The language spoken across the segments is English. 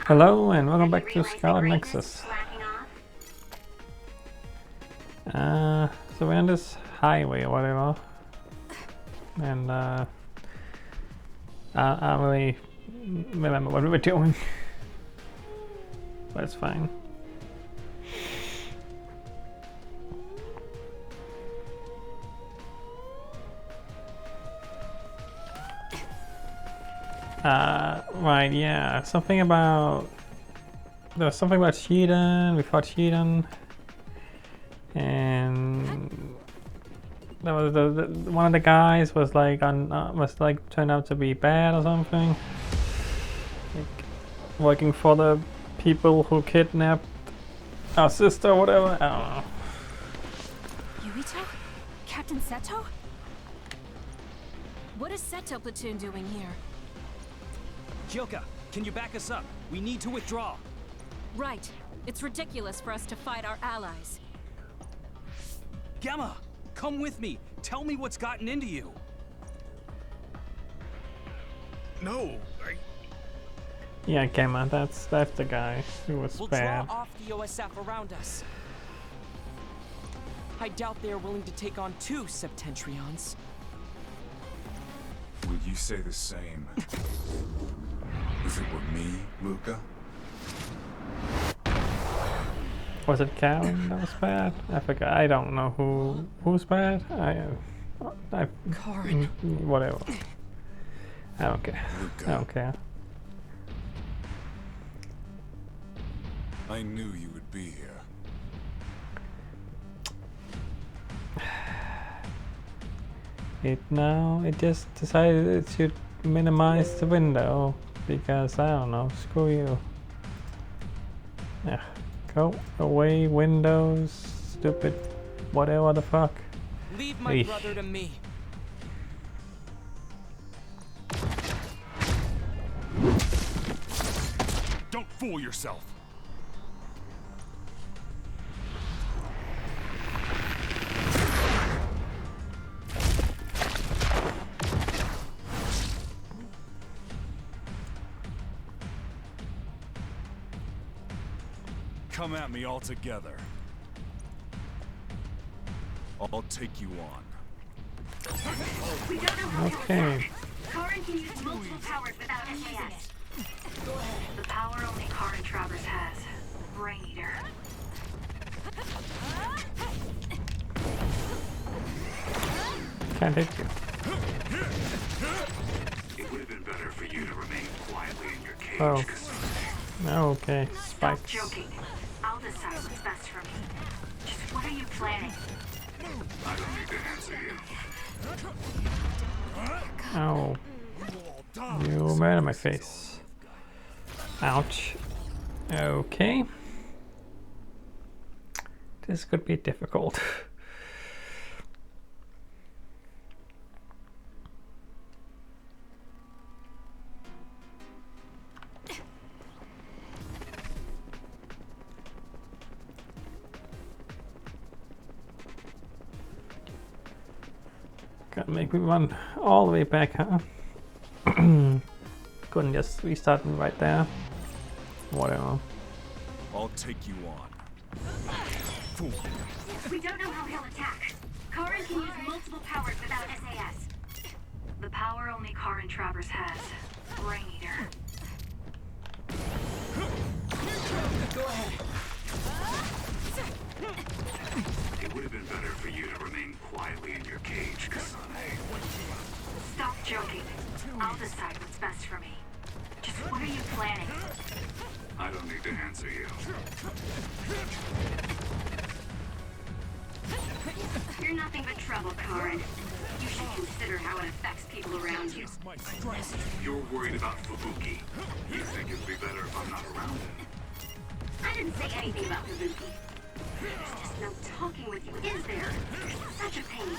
Hello and welcome back to Scarlet Nexus. So we're on this highway or whatever, and I don't really remember what we were doing, but it's fine. Right, yeah, something about... There was something about Sheedan, we fought Sheedan, and that was one of the guys was like turned out to be bad or something, like working for the people who kidnapped our sister or whatever. I don't know. Yurito? Captain Seto? What is Seto platoon doing here? Kyoka, can you back us up? We need to withdraw. Right. It's ridiculous for us to fight our allies. Gamma, come with me. Tell me what's gotten into you. No, Yeah, Gamma, that's the guy who was We'll bad. draw off the OSF around us. I doubt they are willing to take on 2 Septentrions. would you say the same if it were me, Luca? Was it Karen that was bad? I forgot. I don't know who's bad. Karen. Whatever. I don't care. Luca. I don't care. I knew you would be here. It just decided it should minimize the window because I don't know. Screw you. Yeah. Go away, Windows. Stupid. Whatever the fuck. Leave my Eesh. brother to me. Don't fool yourself. Come at me all together. I'll take you on. We don't know how Okay. Karen can use multiple powers without SAS. The power only Karen Travers has. Brain Eater. Can't hit you. It would have been better for you to remain quietly in your cage. Oh. 'Cause Okay. Stop Spikes. joking. I'll decide what's best for me. Just what are you planning? I don't need to answer you. Oh. You murdered my face. Ouch. Okay. This could be difficult. Gotta make me run all the way back, huh? Couldn't just restart me right there. Whatever. I'll take you on. Fool. We don't know how he'll attack. Karen can use multiple powers without SAS. The power only Karen Travers has. Brain Eater. It would have been better for you to remain quietly in your cage, Kasane. Stop joking. I'll decide what's best for me. Just what are you planning? I don't need to answer you. You're nothing but trouble, Karen. You should consider how it affects people around you. You're worried about Fubuki. You think it would be better if I'm not around him? I didn't say anything about Kabuki. There's just no talking with you, is there? Such a pain.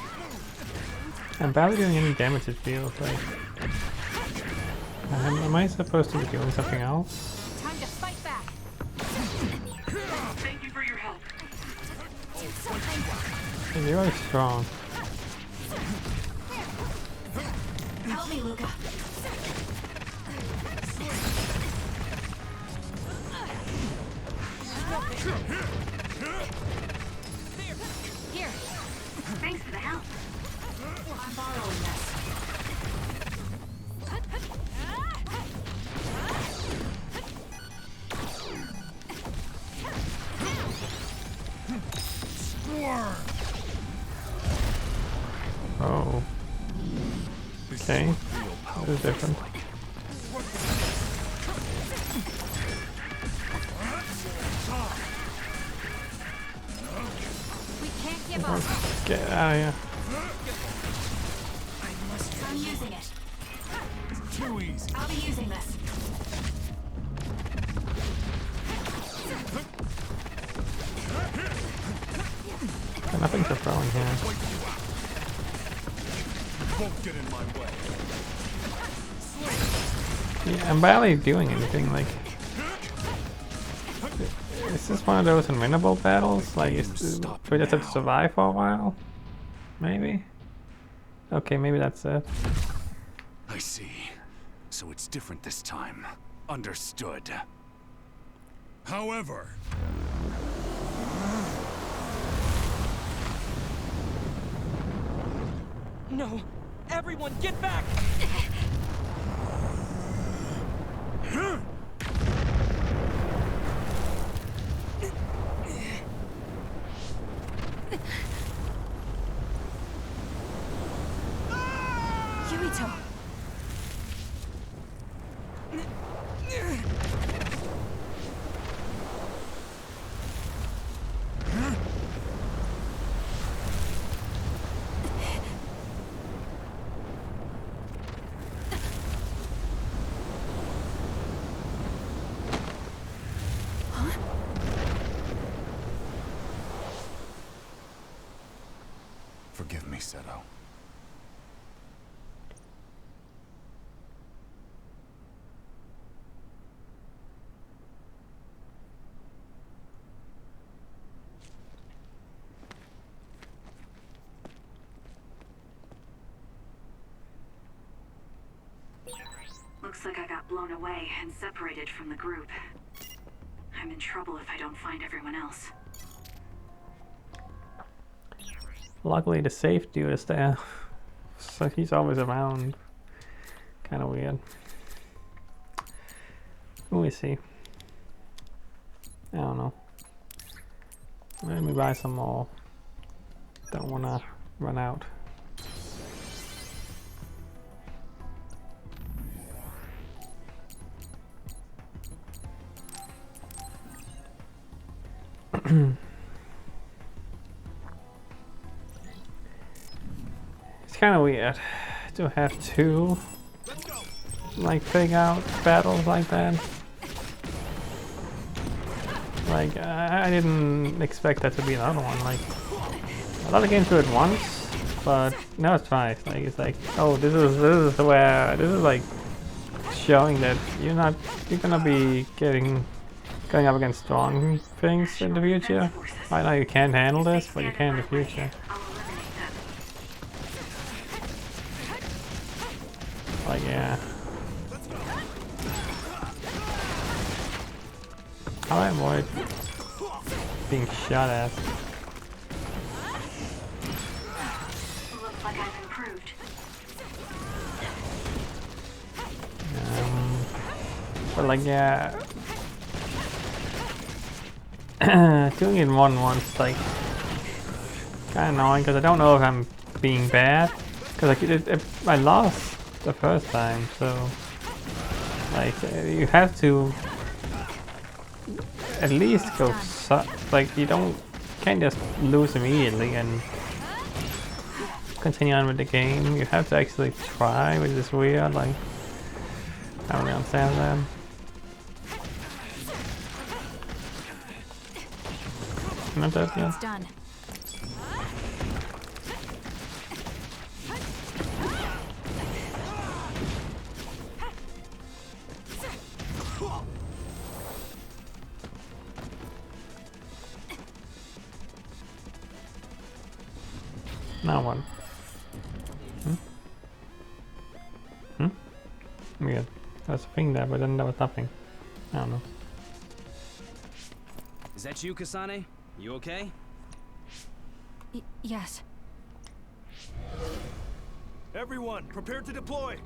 I'm barely doing any damage, it feels like. Am I supposed to be doing something else? Time to fight back. Thank you for your help. You're really strong. Help me, Luca. Here, Thanks for the help. I'm borrowing this. Oh. Okay. That is different. We can't give up. Get out of here. I'm using it. Too easy. I'll be using this. Nothing to throw in here. Won't get in my way. Yeah, I'm barely doing anything. Like, is this one of those unwinnable battles? Like, do we just have to survive for a while? Maybe? Okay, maybe that's it. I see. So it's different this time. Understood. However, No! Everyone, get back! Yurito. forgive me, Seto. Looks like I got blown away and separated from the group. I'm in trouble if I don't find everyone else. Luckily the safe dude is there. So he's always around. Kinda weird. Who is he? I don't know. Let me buy some more. Don't wanna run out. It's kind of weird to have two like big out battles like that. Like I didn't expect that to be another one. Like a lot of games do it once, but now it's twice. Like it's like, oh, this is where this is like showing that you're gonna be going up against strong things in the future. Right now you can't handle this, but you can in the future. I'll eliminate them. Like yeah. How do I avoid being shot at? Looks like I've improved. But like yeah. Doing it once like kind of annoying because I don't know if I'm being bad because like I lost the first time, so like you have to at least go like you can't just lose immediately and continue on with the game. You have to actually try, which is weird. Like I don't really understand that. Not that yet. It's done. Now what? Weird. There's a thing there, but then there was nothing. I don't know. Is that you, Kasane? You okay? Yes. Everyone, prepare to deploy!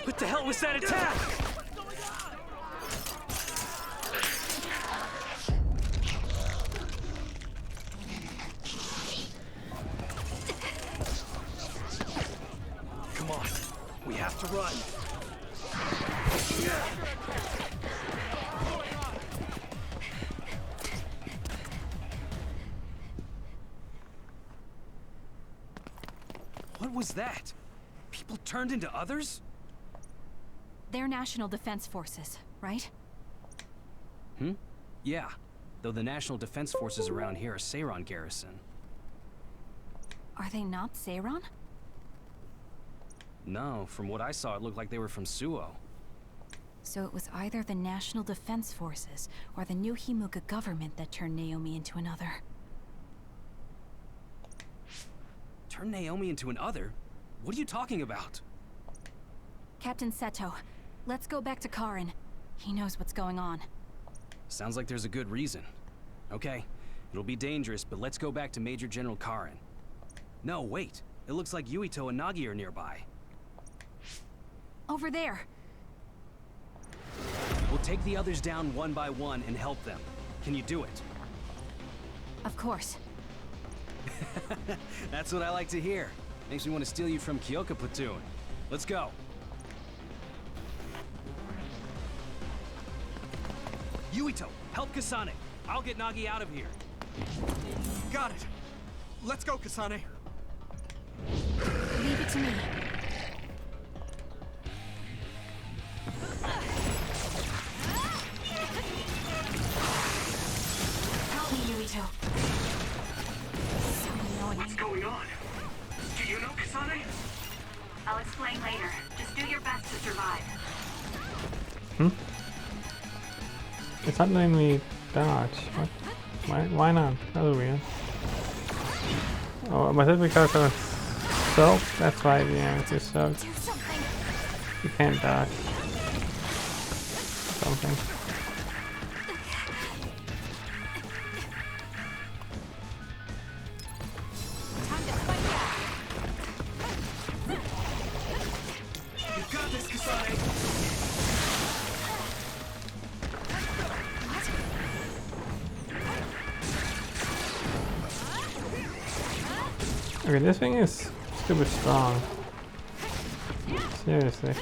What the hell was that attack? Come on, we have to run. What was that? People turned into others? They're National Defense Forces, right? Yeah, though the National Defense Forces around here are Seiron garrison. Are they not Seiron? No, from what I saw, it looked like they were from Suo. So it was either the National Defense Forces or the new Himuka government that turned Naomi into another. Turn Naomi into an other? What are you talking about? Captain Seto, let's go back to Karin. He knows what's going on. Sounds like there's a good reason. Okay, it'll be dangerous, but let's go back to Major General Karin. No, wait. It looks like Yuito and Nagi are nearby. Over there. We'll take the others down one by one and help them. Can you do it? Of course. That's what I like to hear. Makes me want to steal you from Kyoka Platoon. Let's go. Yuito, help Kasane. I'll get Nagi out of here. Got it. Let's go, Kasane. Leave it to me. Help me, Yuito. So annoying. What's going on? Do you know Kasane? I'll explain later. Just do your best to survive. It's not letting me dodge. What? Why not? That was weird. Oh, was it because I was soaked? That's right, yeah, it's just soaked. Do something. You can't dodge. Something. Time to fight back. You got this, Kasane. Okay, this thing is stupid strong. Seriously.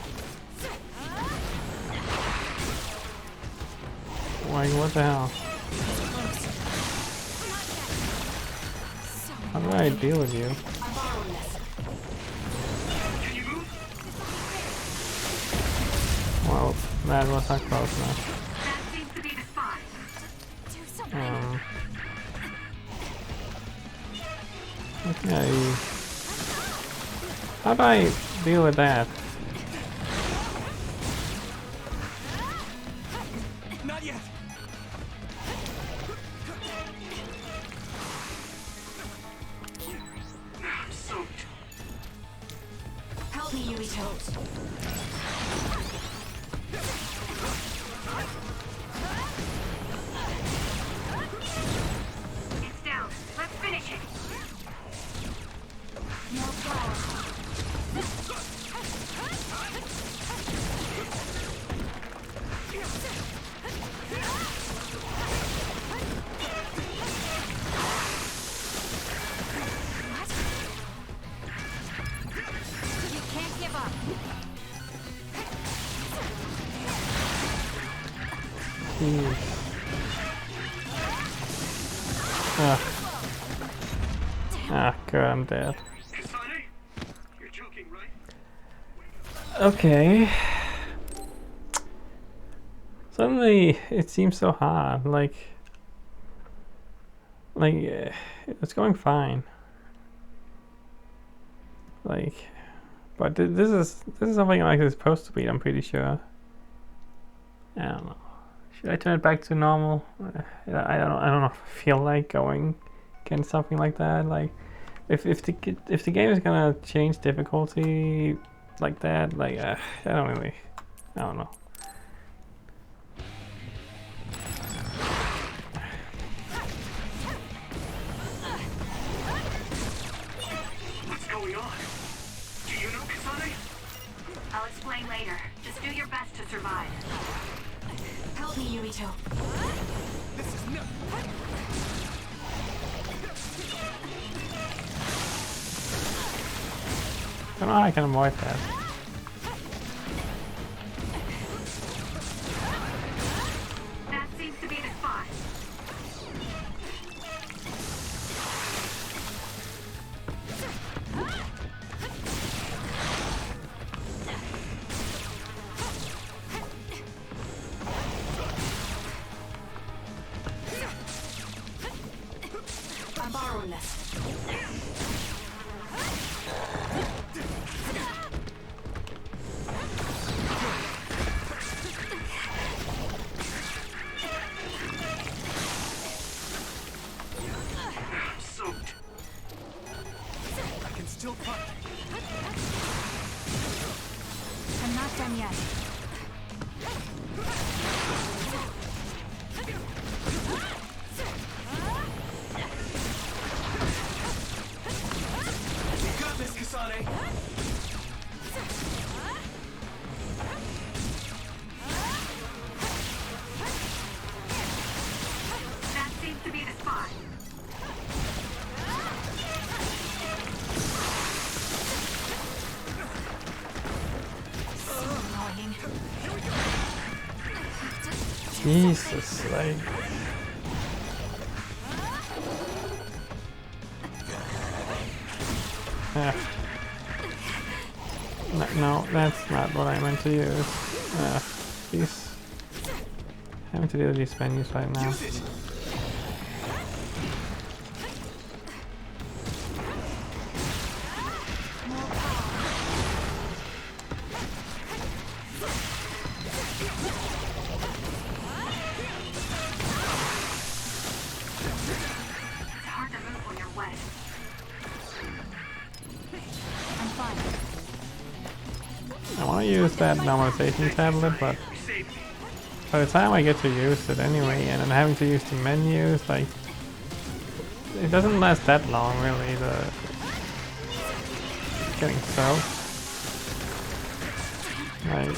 Like, what the hell? How do I deal with you? Can you move? Well, that was not close enough. That seems to be the spot. Do something. Okay. How do I deal with that? Not yet. I'm soaked. Help me, Yuito. It's down. Let's finish it. No power. You can't give up. Jeez. Ah. Ah, God, I'm dead. Kasane? You're joking, right? Okay. Suddenly, it seems so hard. Like, like it's going fine. Like, but this is something like it's supposed to be. I'm pretty sure. I don't know. Should I turn it back to normal? I don't know if I feel like going against something like that. Like, if the game is gonna change difficulty like that, like I don't know. What's going on? Do you know Kasane? I'll explain later. Just do your best to survive. Help me, Yurito. This is no. I don't know how I can avoid that. That seems to be the spot. I'm borrowing this. I'm soaked. I can still fight. I'm not done yet. You got this, Kasane. That seems to be the spot. So annoying. Jesus, like. No, that's not what I meant to use. Please. Having to do these menus right now. Use it. It's hard to move when you're wet. I'm fine. I want to use that normalization tablet, but You saved me. by the time I get to use it anyway, and then having to use the menus, like, it doesn't last that long, really. Getting soaked. Like,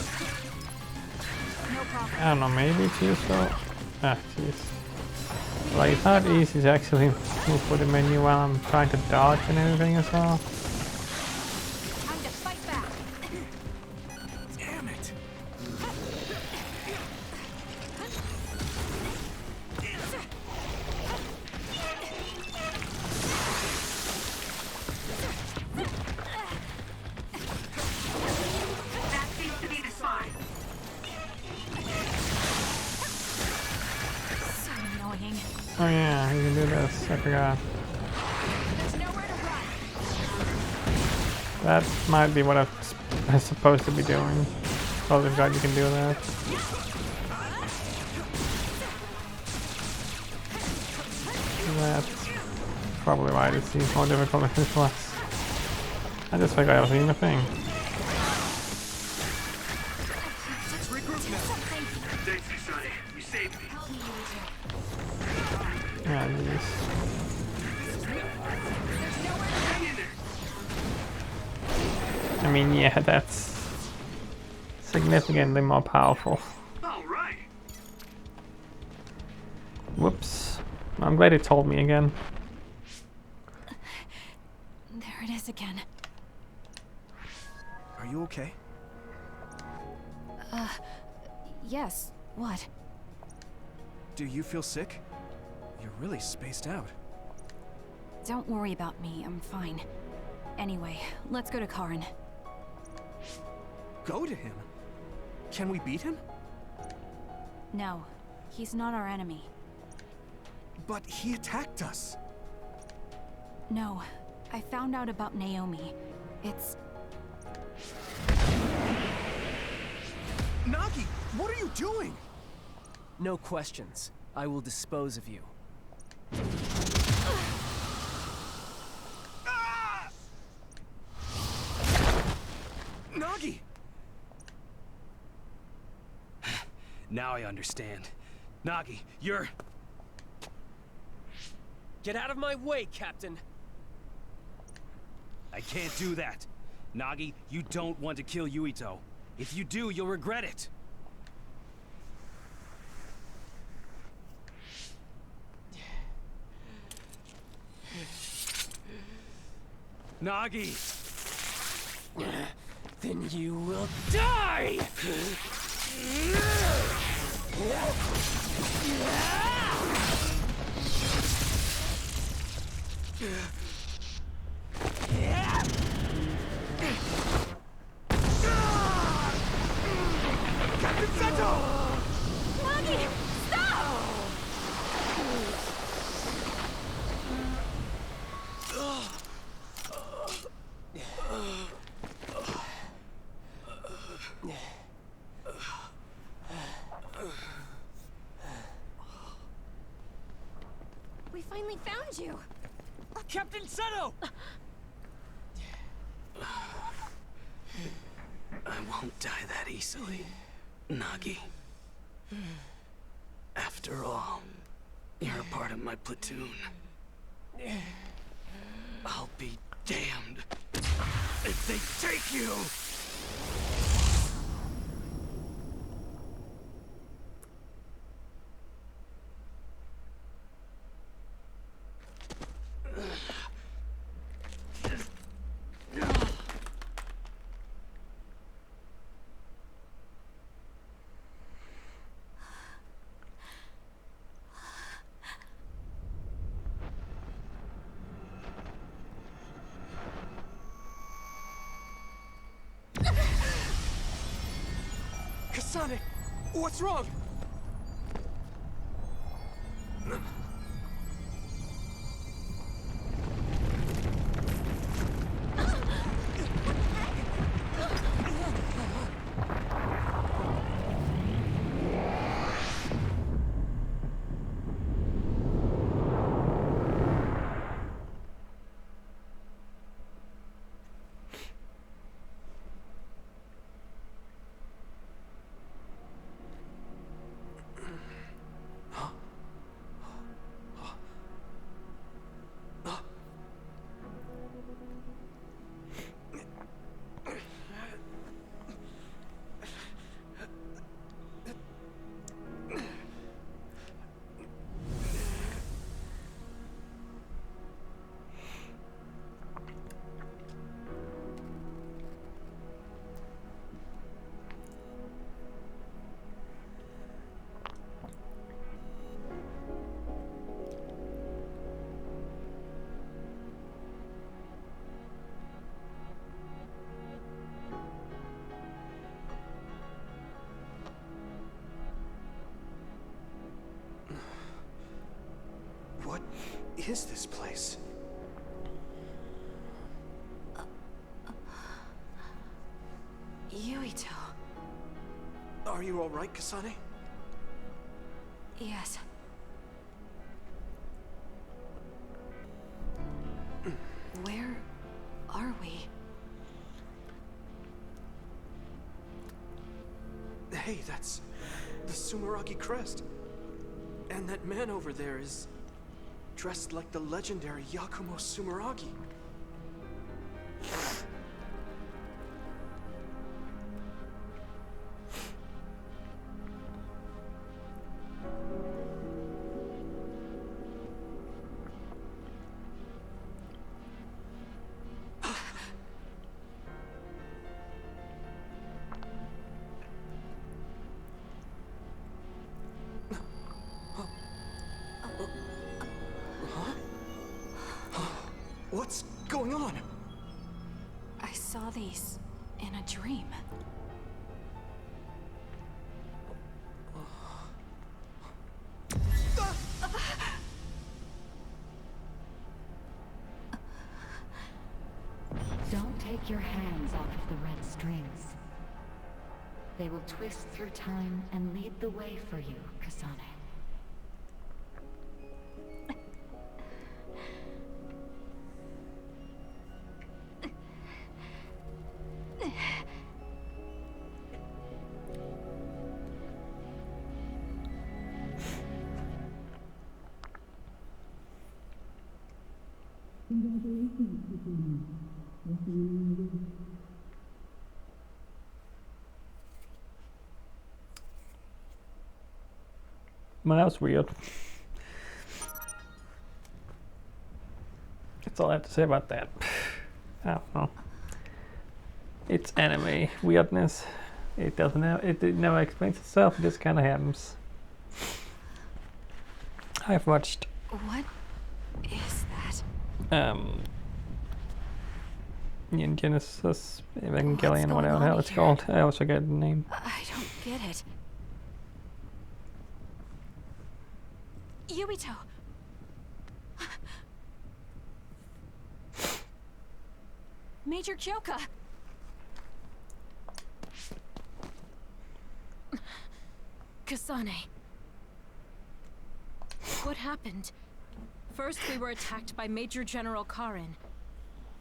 I don't know, maybe it's useful. Ah, jeez. Like, it's not easy to actually move for the menu while I'm trying to dodge and everything as well. Time to fight back. Damn it. That seems to be the spot. So annoying. Oh yeah, you can do this. I forgot. There's nowhere to run. That might be what I'm supposed to be doing. Oh, thank God you can do that. That's probably why it seems more difficult than it was. I just figured I was doing the thing. Let's regroup now. Thanks, Kasane. You saved me. Help me, Yurito. Yeah, jeez. Hang in there. I mean, yeah, that's significantly more powerful. All right. Whoops. I'm glad it told me again. There it is again. Are you okay? Yes. What? Do you feel sick? You're really spaced out. Don't worry about me. I'm fine. Anyway, let's go to Karin. Go to him? Can we beat him? No, he's not our enemy. But he attacked us. No, I found out about Naomi. It's... Nagi, what are you doing? No questions. I will dispose of you. Ah! Nagi! Now I understand. Nagi, you're... Get out of my way, Captain! I can't do that. Nagi, you don't want to kill Yuito. If you do, you'll regret it. Nagi! Then you will die! Captain Seto! Nagi! Stop! We finally found you! Captain Seto! I won't die that easily, Nagi. After all, you're a part of my platoon. I'll be damned if they take you! Kasane, what's wrong? What is this place? Yuito. Are you all right, Kasane? Yes. Where are we? Hey, that's the Sumeragi crest. And that man over there is dressed like the legendary Yakumo Sumeragi. What's going on? I saw these in a dream. take your hands off of the red strings. They will twist through time and lead the way for you, Kasane. Well, that was weird. That's all I have to say about that. I don't know. It's anime weirdness. It doesn't have, it never explains itself. It just kind of happens. I've watched. What is that? Neon Genesis Evangelion, or whatever the hell it's called. I always forget the name. I don't get it. Yuito! Major Kyoka! Kasane. What happened? First we were attacked by Major General Karin.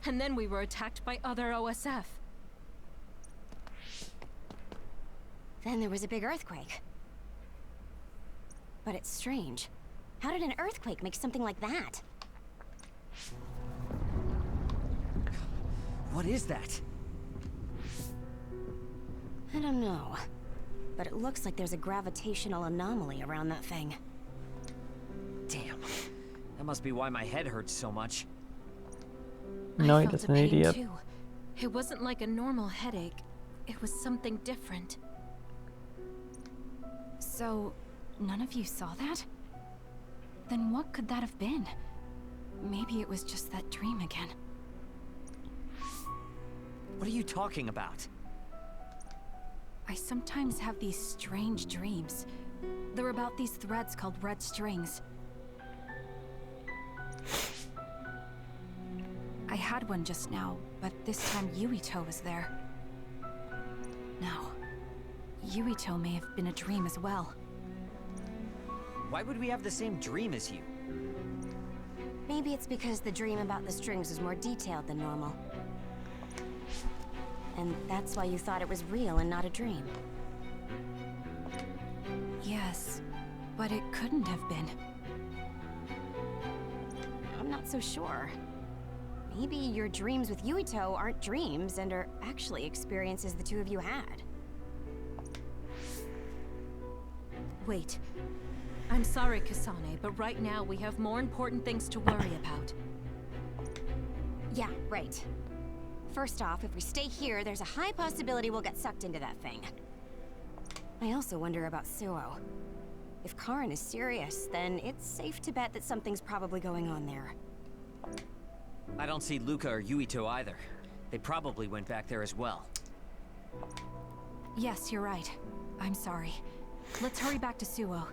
And then we were attacked by other OSF. Then there was a big earthquake. But it's strange. How did an earthquake make something like that? What is that? I don't know. But it looks like there's a gravitational anomaly around that thing. Damn. That must be why my head hurts so much. No, I he felt doesn't a pain idiot. too. It wasn't like a normal headache. It was something different. So, none of you saw that? Then what could that have been? Maybe it was just that dream again. What are you talking about? I sometimes have these strange dreams. They're about these threads called red strings. I had one just now, but this time Yuito was there. No. Yuito may have been a dream as well. Why would we have the same dream as you? Maybe it's because the dream about the strings was more detailed than normal. And that's why you thought it was real and not a dream. Yes, but it couldn't have been. I'm not so sure. Maybe your dreams with Yuito aren't dreams and are actually experiences the two of you had. Wait. I'm sorry, Kasane, but right now we have more important things to worry about. Yeah, right. First off, if we stay here, there's a high possibility we'll get sucked into that thing. I also wonder about Suo. If Karin is serious, then it's safe to bet that something's probably going on there. I don't see Luca or Yuito either. They probably went back there as well. Yes, you're right. I'm sorry. Let's hurry back to Suo.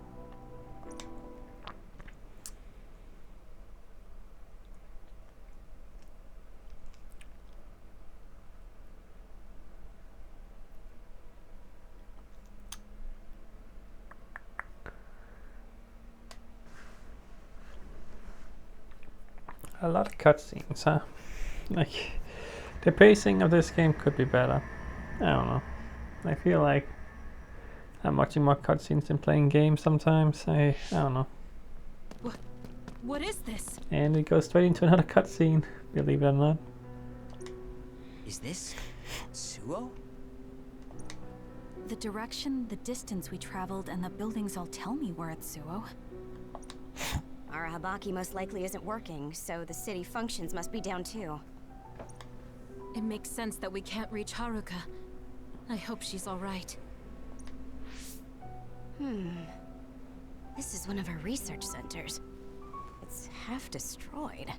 A lot of cutscenes, huh? Like, the pacing of this game could be better. I don't know. I feel like I'm watching more cutscenes than playing games sometimes. I don't know. What is this? And it goes straight into another cutscene, believe it or not. Is this Suo? The direction, the distance we traveled, and the buildings all tell me we're at Suo. Our Habaki most likely isn't working, so the city functions must be down too. It makes sense that we can't reach Haruka. I hope she's alright. This is one of our research centers. It's half destroyed.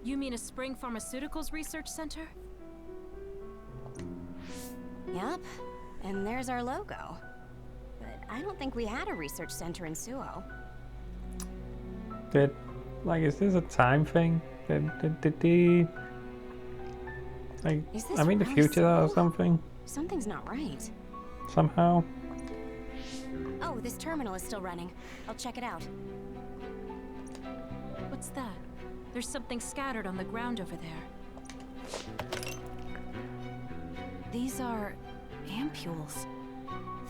You mean a Spring Pharmaceuticals research center? Yep, and there's our logo. But I don't think we had a research center in Suo. Is this a time thing? Did they Like, Is this I'm in the really future or so? something. Something's not right. Somehow. Oh, this terminal is still running. I'll check it out. What's that? There's something scattered on the ground over there. These are ampules.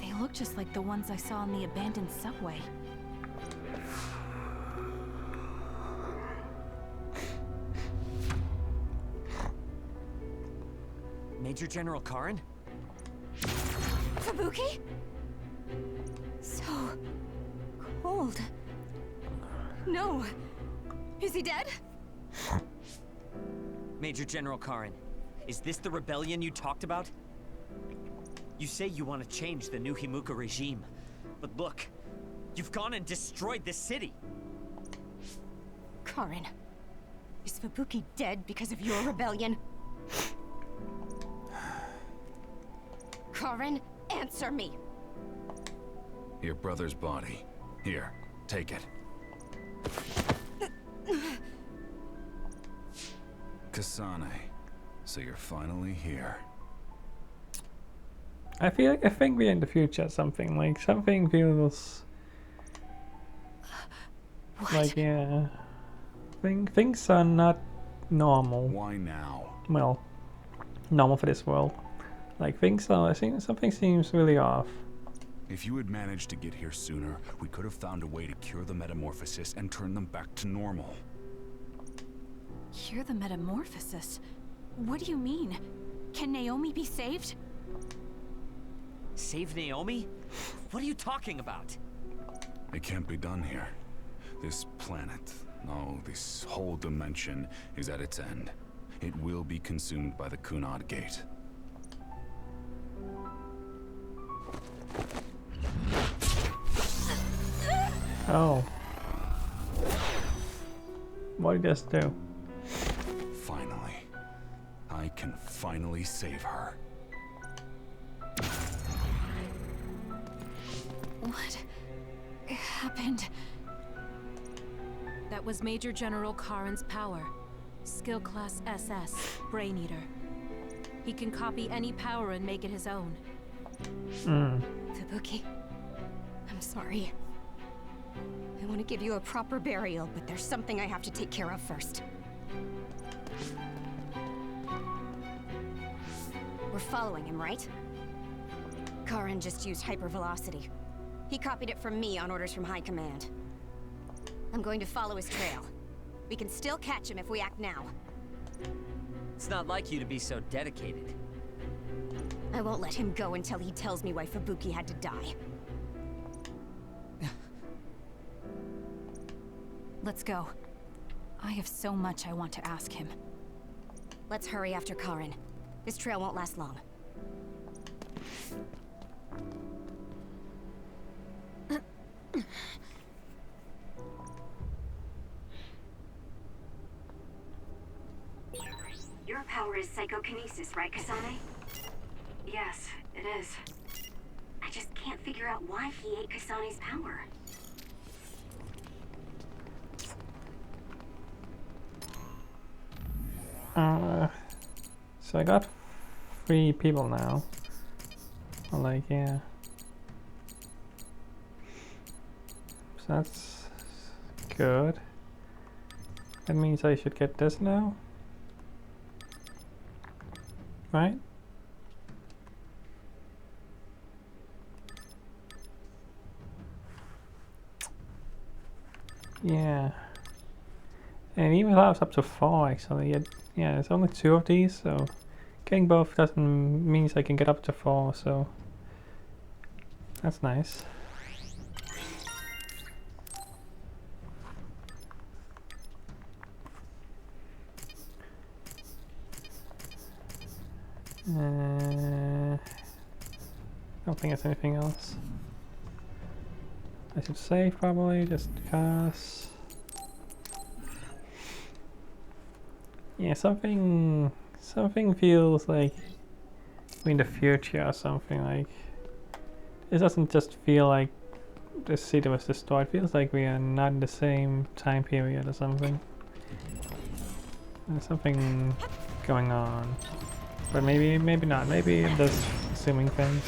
They look just like the ones I saw in the abandoned subway. Major General Karen? Fubuki? So cold. No. Is he dead? Major General Karen, is this the rebellion you talked about? You say you want to change the new Himuka regime, but look, you've gone and destroyed this city. Karen, is Fubuki dead because of your rebellion? Karen, answer me. Your brother's body. Here, take it. Kasane, so you're finally here. I think we're in the future. Something feels like, yeah. Things are not normal. Why now? Well, normal for this world. Like something seems really off. If you had managed to get here sooner, we could have found a way to cure the metamorphosis and turn them back to normal. Cure the metamorphosis? What do you mean? Can Naomi be saved? Save Naomi? What are you talking about? It can't be done here. This planet, no, this whole dimension is at its end. It will be consumed by the Kunad Gate. Oh. What did this do? Finally. I can finally save her. What happened? That was Major General Karen's power. Skill class SS, Brain Eater. He can copy any power and make it his own. Fubuki, I'm sorry. I want to give you a proper burial, but there's something I have to take care of first. We're following him, right? Karen just used hypervelocity. He copied it from me on orders from High Command. I'm going to follow his trail. We can still catch him if we act now. It's not like you to be so dedicated. I won't let him go until he tells me why Fubuki had to die. Let's go. I have so much I want to ask him. Let's hurry after Karen. This trail won't last long. Your power is psychokinesis, right, Kasane? Yes, it is. I just can't figure out why he ate Kasane's power. So I got 3 people now. Like, yeah. So that's good. That means I should get this now. Right? Yeah. And it even allows up to 4 actually. Yeah, there's only 2 of these, so getting both doesn't means I can get up to 4, so that's nice. Don't think there's anything else. I should save probably just because. Yeah, something feels like we're in the future or something. Like it doesn't just feel like the city was destroyed. It feels like we are not in the same time period or something. There's something going on. But maybe not. Maybe this assuming things.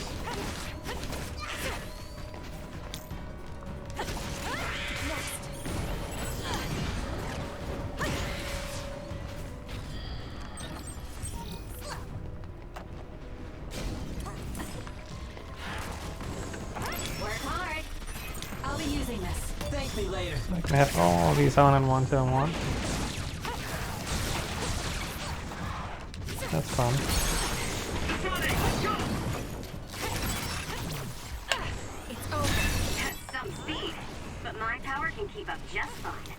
I can have all these on and one to one. That's fun. It's over. That's some speed, but my power can keep up just fine.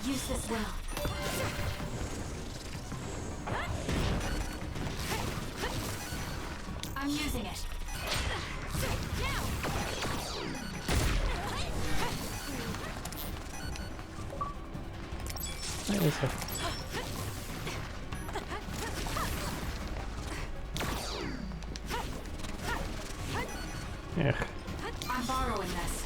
Use this well. I'm using it. Wait a second. Yeah. I'm borrowing this.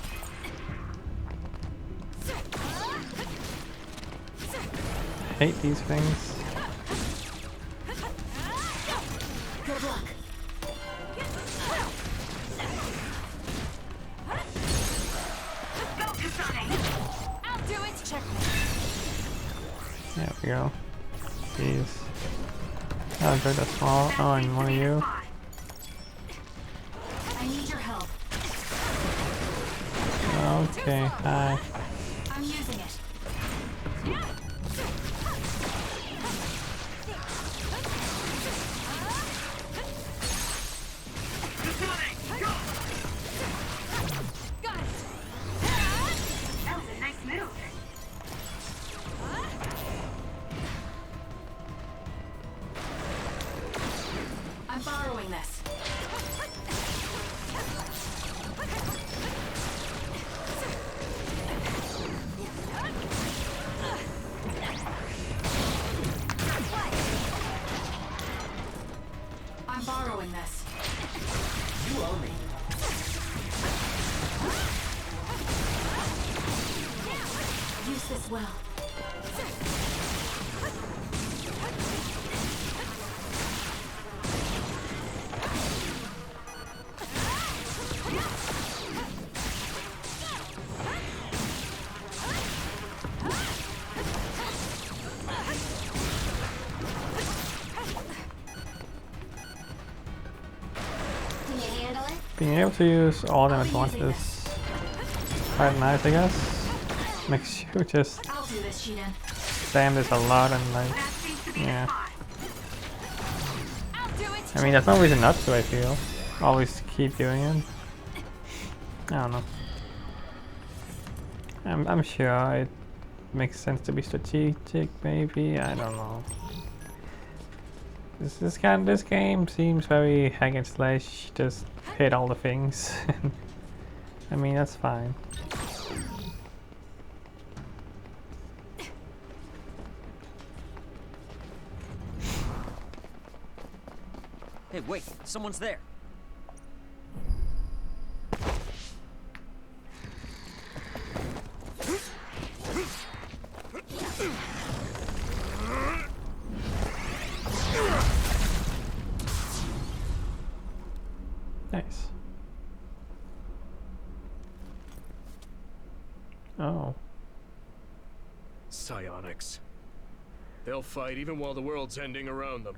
I hate these things. Good luck. I'll do it. Check. There we go. These. I'll try the small. Oh, and one of you. I need your help. Okay, hi. I'm using it. That was a nice move. I'm borrowing this. I'm borrowing this. You owe me. Use this well. Can you handle it? Being able to use all of them at once is quite nice, I guess. Makes you just I'll do this, Sheehan. spam this a lot and like, yeah. I mean, there's no reason not to, I feel. Always keep doing it. I don't know. I'm sure it makes sense to be strategic, maybe. I don't know. This game seems very hack and slash. Just hit all the things. I mean, that's fine. Hey, wait, someone's there. Nice. Oh. Psionics. They'll fight even while the world's ending around them.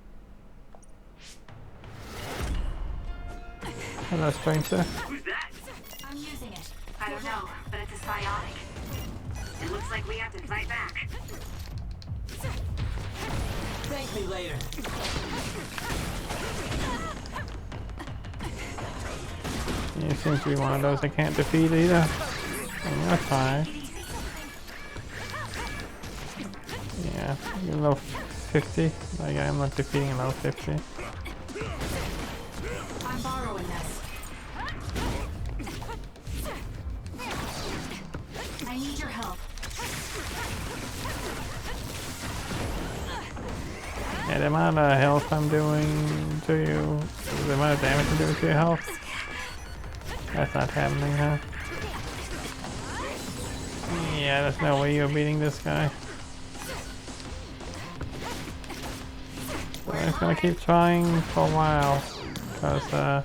Hello, stranger. Who's that? I'm using it. I don't know, but it's a psionic. It looks like we have to fight back. Thank me later. You seem to be one of those I can't defeat either. And you're fine. Yeah, you're level 50. Like, I'm not defeating a level 50. I'm borrowing this. I need your help. Yeah, the amount of health I'm doing to you, the amount of damage I'm doing to your health, that's not happening, huh? Yeah, there's no way you're beating this guy. I'm just gonna keep trying for a while, because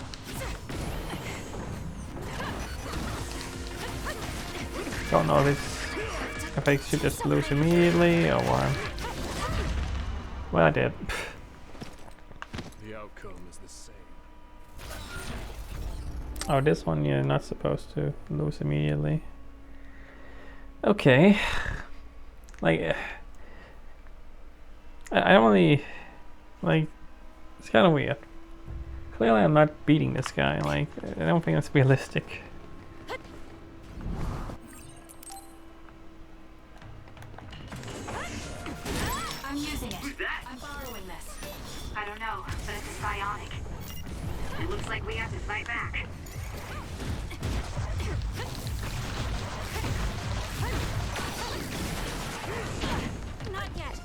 don't know if I should just lose immediately or what. Well, I did. The outcome is the same. Oh, this one you're not supposed to lose immediately. Okay. Like, I don't really, like, it's kind of weird. Clearly I'm not beating this guy, like, I don't think that's realistic. I'm using it. I'm borrowing this. I don't know, but it's a psionic. It looks like we have to fight back. Not yet.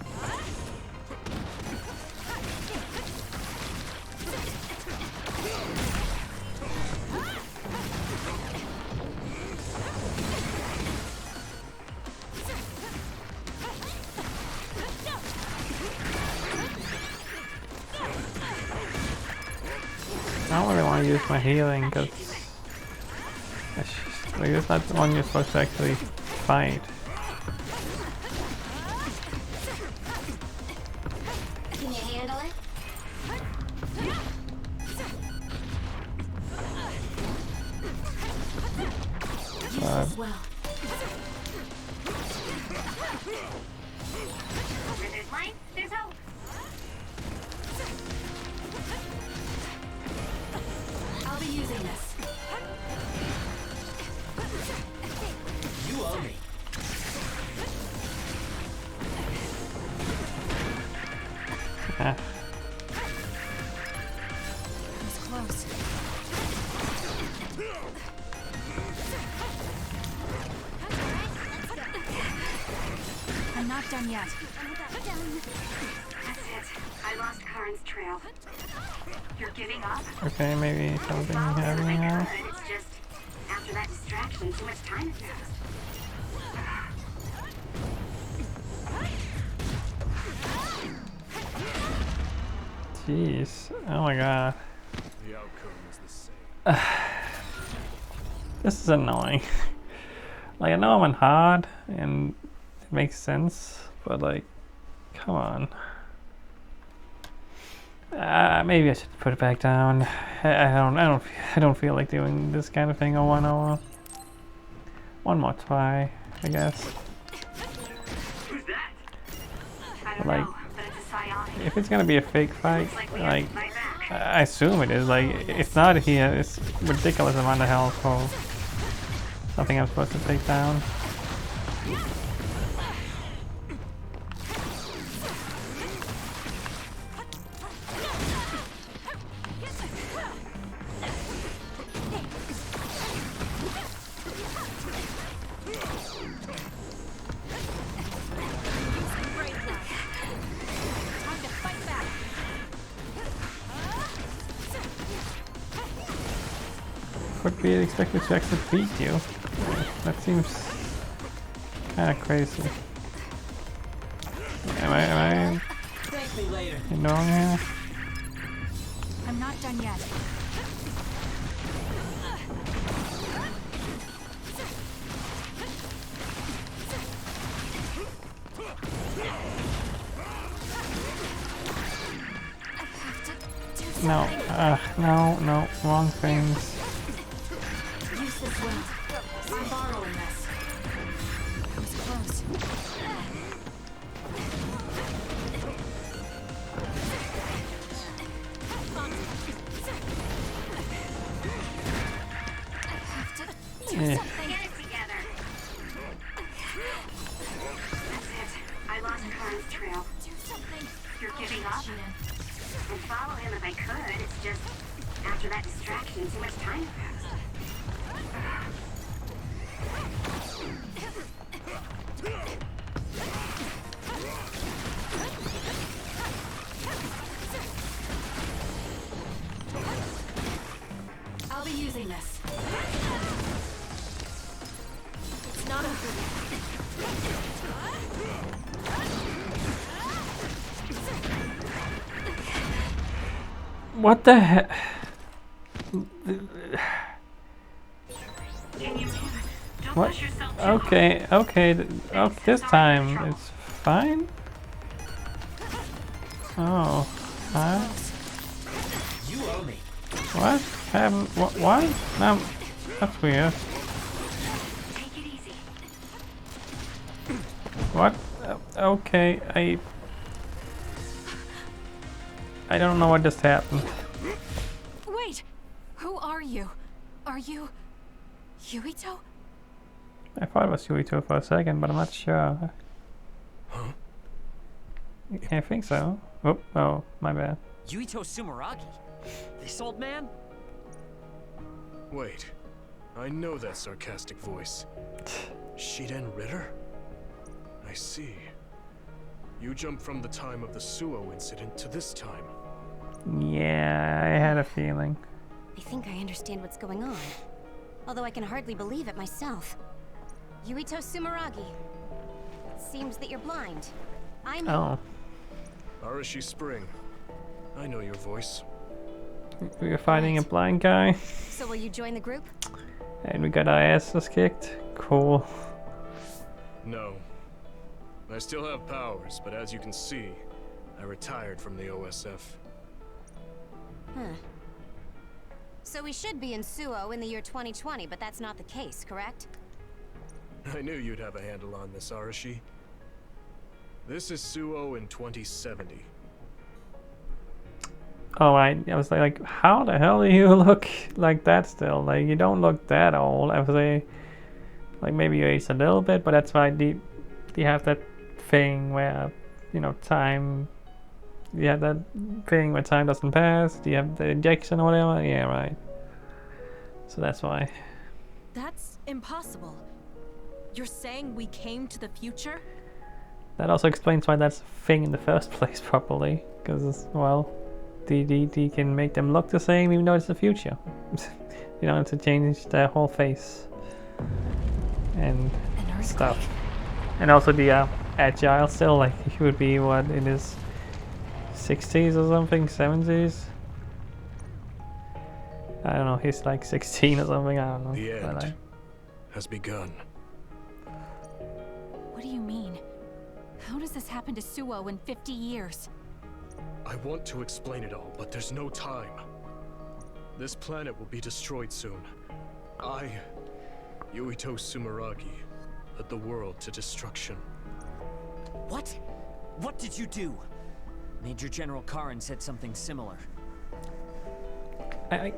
I don't really want to use my healing because like, it's not the one you're supposed to actually fight. Can you handle it? But Well. Where there's light, there's hope. I'll be using this. You owe me. yeah. That was close. I'm not done yet. That's it. I lost Karin's trail. You're giving up? Okay, maybe something Follow him if happening I now. could. It's just, after that distraction, too much time has passed. Jeez, oh my god. The outcome is the same. This is annoying. Like, I know I'm on hard and it makes sense, but like, come on. Maybe I should put it back down. I don't feel like doing this kind of thing on 101. One more try, I guess. Who's that? I don't Like, know, but it's a psionic. if it's gonna be a fake fight, Looks like we have like, to fight back. I assume it is. Like, if not, he has ridiculous amount of health for something I'm supposed to take down. Could be expected to actually beat you. That seems kind of crazy. Am I Thank me later. wrong here? I'm not done yet. No, no, wrong things. Use this well. I'm borrowing this. That was close. Yeah. Get it together. That's it. I lost Karin's trail. You're giving up? I'd follow him if I could. It's just, after that distraction, too much time passed. I'll be using this. It's not over. What the heck? What? Okay, okay, this time it's fine. Oh, huh? You owe me. What? What? No, that's weird. What? Okay, I don't know what just happened. Wait! Who are you? Are you... Yuito? I thought it was Yuito for a second, but I'm not sure. Huh? I think so. Oh, my bad. Yuito Sumeragi? This old man? Wait. I know that sarcastic voice. Shiden Ritter? I see. You jumped from the time of the Suo incident to this time. Yeah, I had a feeling. I think I understand what's going on. Although I can hardly believe it myself. Yuito Sumeragi. Seems that you're blind. I'm... Oh. Arashi Spring. I know your voice. We were fighting a blind guy. So will you join the group? And we got our asses kicked. Cool. No. I still have powers, but as you can see, I retired from the OSF. Huh. So we should be in Suo in the year 2020, but that's not the case, correct? I knew you'd have a handle on this, Arashi. This is Suo in 2070. Oh, I was like, how the hell do you look like that still? Like, you don't look that old. I was like maybe you aged a little bit, but that's why you have that thing where, you know, time. You have that thing where time doesn't pass. Do you have the injection or whatever? Yeah, right. So that's why. That's impossible. You're saying we came to the future? That also explains why that's a thing in the first place, probably. Because, well, they can make them look the same even though it's the future. You don't have to change their whole face and stuff. And also the agile still, like, he would be what, in his 60s or something, 70s? I don't know, he's like 16 or something, I don't know. The end has begun. What do you mean? How does this happen to Suo in 50 years? I want to explain it all, but there's no time. This planet will be destroyed soon. I, Yuito Sumeragi, led the world to destruction. What? What did you do? Major General Karin said something similar. I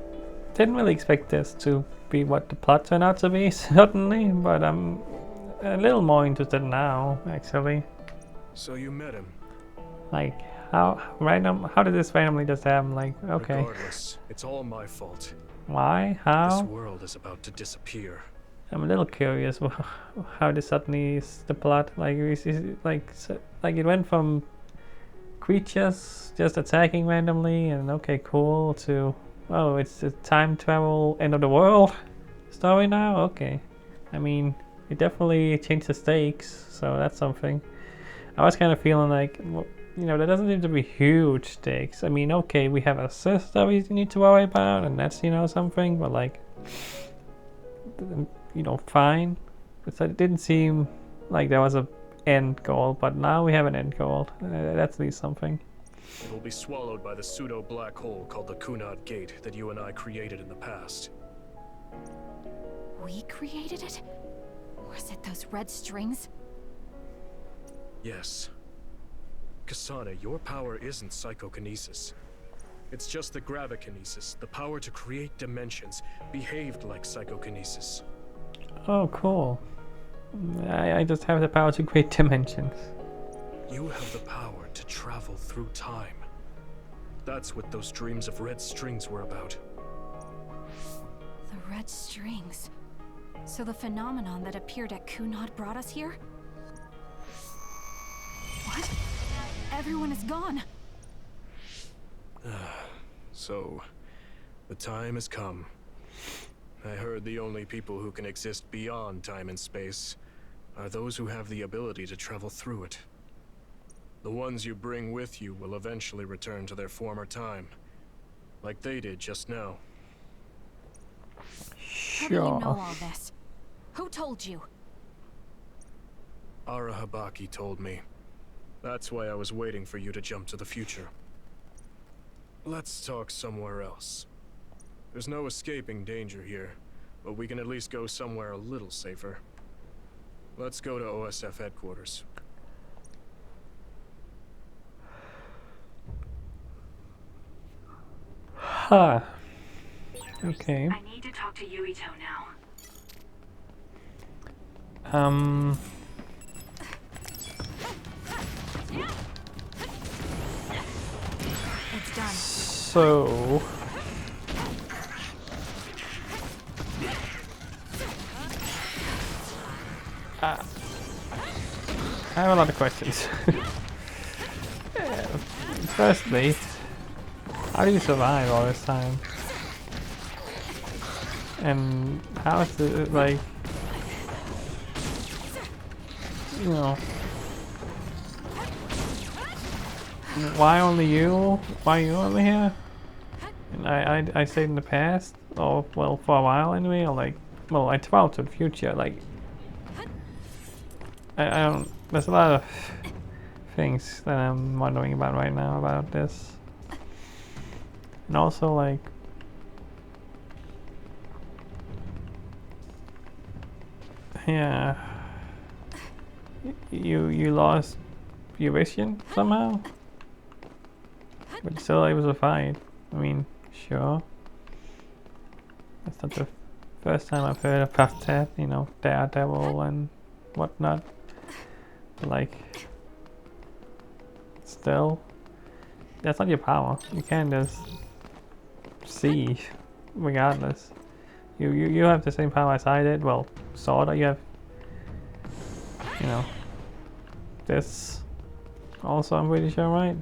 didn't really expect this to be what the plot turned out to be, certainly, but I'm a little more interested now, actually. So you met him? Like, how did this randomly just happen? Like, okay. Regardless, it's all my fault. Why? How? This world is about to disappear. I'm a little curious how this suddenly is the plot. Like, like it went from creatures just attacking randomly and okay, cool, to oh, it's a time travel end of the world story now. Okay, I mean, it definitely changed the stakes, so that's something. I was kind of feeling like, well, you know, there doesn't seem to be huge stakes. I mean, okay, we have a sister we need to worry about, and that's, you know, something, but like, you know, fine. It didn't seem like there was a end goal, but now we have an end goal. That's at least something. It will be swallowed by the pseudo black hole called the Kunad Gate that you and I created in the past. We created it? Was it those red strings? Yes. Kasane, your power isn't psychokinesis. It's just the gravikinesis, the power to create dimensions, behaved like psychokinesis. Oh, cool. I just have the power to create dimensions. You have the power to travel through time. That's what those dreams of red strings were about. The red strings. So the phenomenon that appeared at Kunad brought us here? What? Everyone is gone. So, the time has come. I heard the only people who can exist beyond time and space are those who have the ability to travel through it. The ones you bring with you will eventually return to their former time. like they did just now. How do you know all this? Who told you? Arahabaki told me. That's why I was waiting for you to jump to the future. Let's talk somewhere else. There's no escaping danger here, but we can at least go somewhere a little safer. Let's go to OSF headquarters. Huh. Okay. I need to talk to Yuito now. It's done. So I have a lot of questions. Firstly, how do you survive all this time? And how is it like, you know, why only you? Why you only here? And I stayed in the past, or well, for a while anyway, or like, well, I traveled to the future. Like, I don't. There's a lot of things that I'm wondering about right now about this, and also like, yeah, you lost your vision somehow, but still able to fight. I mean, sure. That's not the first time I've heard about that. You know, Daredevil and whatnot. But like, still, that's not your power. You can't just see, regardless. You have the same power as I did. Well, sorta. You have, you know, this also. I'm pretty sure, right?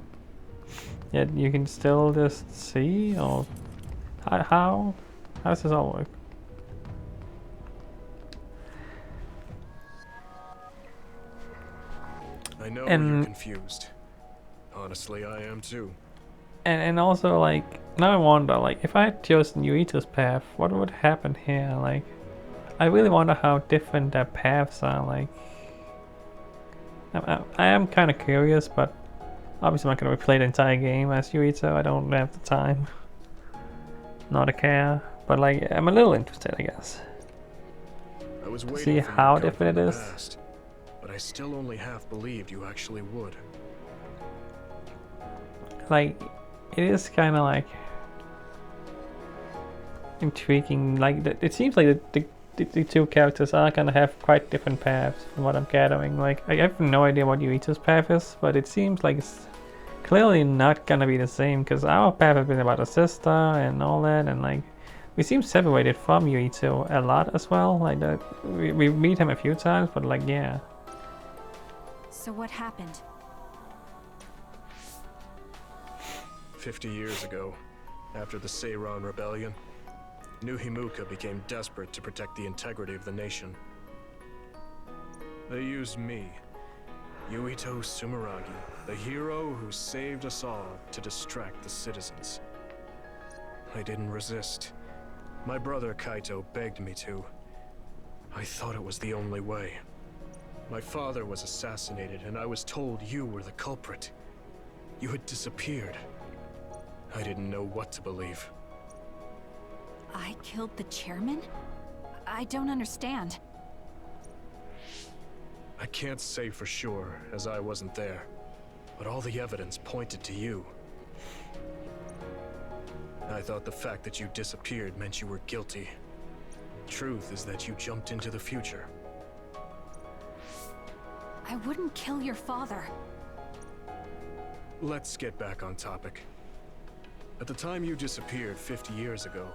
Yet you can still just see, or how does this all work? I know you're confused. Honestly, I am too. And also, like, now I wonder, like, if I had chosen Yuito's path, what would happen here? Like, I really wonder how different their paths are. Like, I am kind of curious, but obviously I'm not going to replay the entire game as Yuito. I don't have the time. Not a care. But, like, I'm a little interested, I guess. I was To waiting see for you how to come different from it the is. past, but I still only half believed you actually would. Like, it is kind of like intriguing. Like, it seems like the two characters are gonna have quite different paths from what I'm gathering. Like, I have no idea what Yuito's path is, but it seems like it's clearly not gonna be the same, because our path has been about a sister and all that, and like, we seem separated from Yuito a lot as well. Like, that we meet him a few times, but like, yeah. So what happened? 50 years ago, after the Seiran Rebellion, New Himuka became desperate to protect the integrity of the nation. They used me, Yuito Sumeragi, the hero who saved us all, to distract the citizens. I didn't resist. My brother Kaito begged me to. I thought it was the only way. My father was assassinated, and I was told you were the culprit. You had disappeared. I didn't know what to believe. I killed the chairman? I don't understand. I can't say for sure, as I wasn't there, but all the evidence pointed to you. I thought the fact that you disappeared meant you were guilty. Truth is that you jumped into the future. I wouldn't kill your father. Let's get back on topic. At the time you disappeared 50 years ago,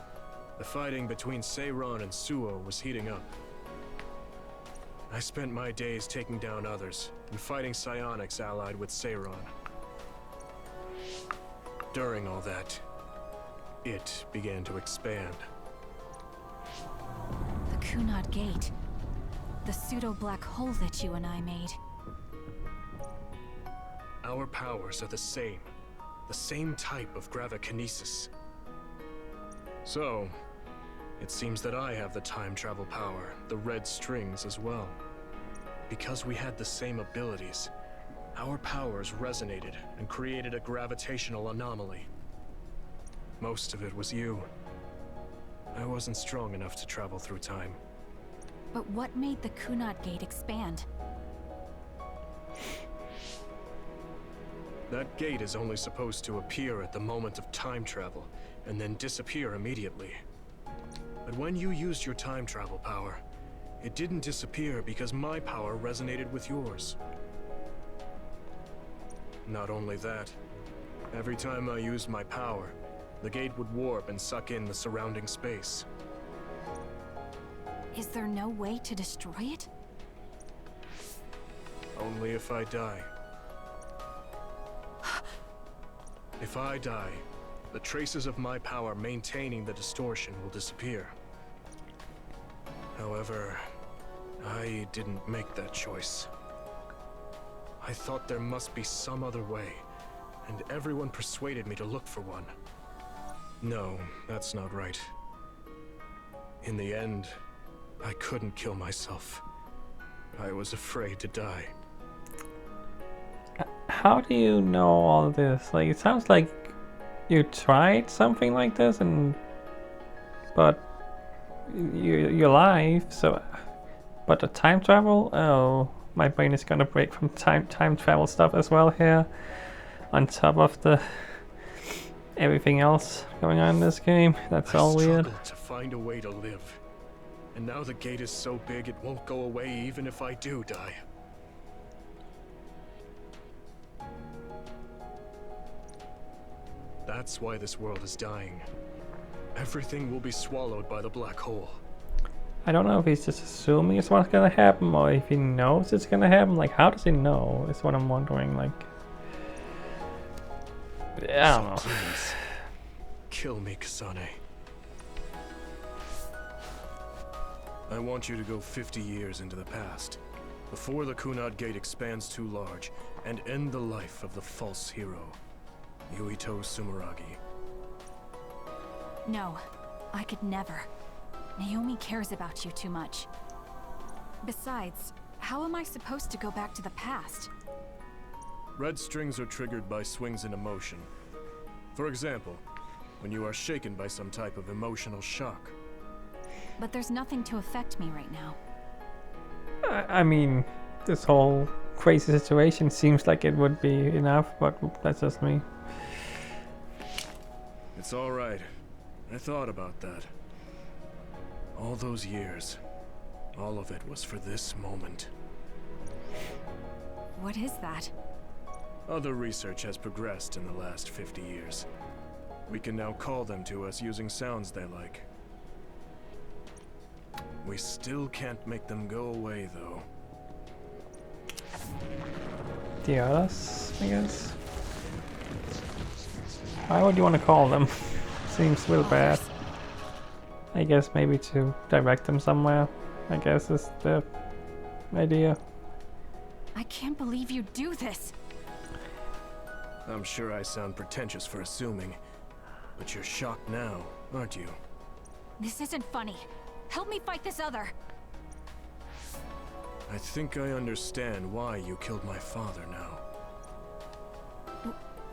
the fighting between Seiran and Suo was heating up. I spent my days taking down others and fighting psionics allied with Seiran. During all that, it began to expand. The Kunad Gate. The pseudo-black hole that you and I made. Our powers are the same type of gravikinesis. So, it seems that I have the time travel power, the red strings as well. Because we had the same abilities, our powers resonated and created a gravitational anomaly. Most of it was you. I wasn't strong enough to travel through time. But what made the Kunad Gate expand? That gate is only supposed to appear at the moment of time travel, and then disappear immediately. But when you used your time travel power, it didn't disappear because my power resonated with yours. Not only that, every time I used my power, the gate would warp and suck in the surrounding space. Is there no way to destroy it? Only if I die. If I die, the traces of my power maintaining the distortion will disappear. However, I didn't make that choice. I thought there must be some other way, and everyone persuaded me to look for one. No, that's not right. In the end, I couldn't kill myself. I was afraid to die. How do you know all this? Like, it sounds like you tried something like this, but you're alive. So, but the time travel? Oh, my brain is gonna break from time travel stuff as well here, on top of the everything else going on in this game. That's all weird. I struggled to find a way to live, and now the gate is so big it won't go away even if I do die. That's why this world is dying. Everything will be swallowed by the black hole. I don't know if he's just assuming it's what's gonna happen, or if he knows it's gonna happen. Like, how does he know? Is what I'm wondering. Like, I don't know. Please, kill me, Kasane. I want you to go 50 years into the past, before the Kunad Gate expands too large, and end the life of the false hero, Yuito Sumeragi. No, I could never. Naomi cares about you too much. Besides, how am I supposed to go back to the past? Red strings are triggered by swings in emotion. For example, when you are shaken by some type of emotional shock. But there's nothing to affect me right now. I mean, this whole crazy situation seems like it would be enough, but that's just me. It's all right. I thought about that. All those years, all of it was for this moment. What is that? Other research has progressed in the last 50 years. We can now call them to us using sounds they like. We still can't make them go away, though. The others, I guess. Why would you want to call them? Seems real bad. I guess maybe to direct them somewhere, I guess is the idea. I can't believe you do this. I'm sure I sound pretentious for assuming, but you're shocked now, aren't you? This isn't funny. Help me fight this other. I think I understand why you killed my father now.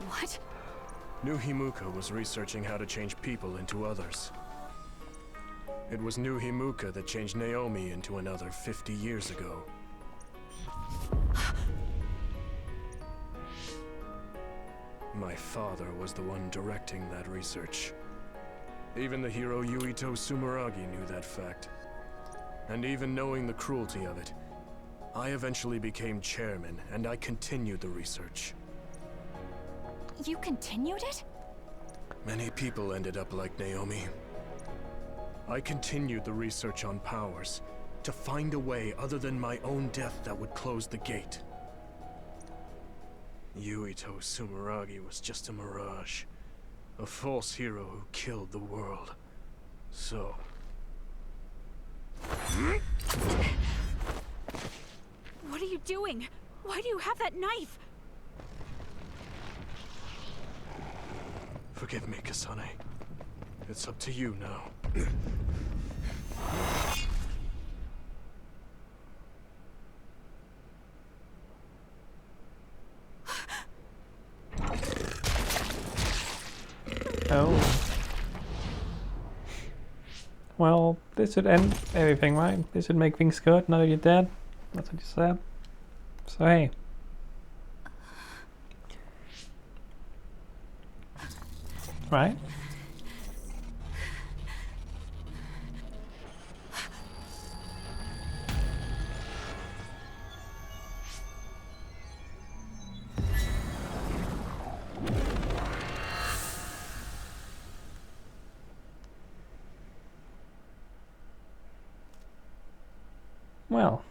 What? New Himuka was researching how to change people into others. It was New Himuka that changed Naomi into another 50 years ago. My father was the one directing that research. Even the hero Yuito Sumeragi knew that fact. And even knowing the cruelty of it, I eventually became chairman, and I continued the research. You continued it? Many people ended up like Naomi. I continued the research on powers, to find a way other than my own death that would close the gate. Yuito Sumeragi was just a mirage. A false hero who killed the world. So... What are you doing? Why do you have that knife? Forgive me, Kasane. It's up to you now. Oh. Well, this should end everything, right? This should make things good now that you're dead. That's what you said. So hey. Right? Well,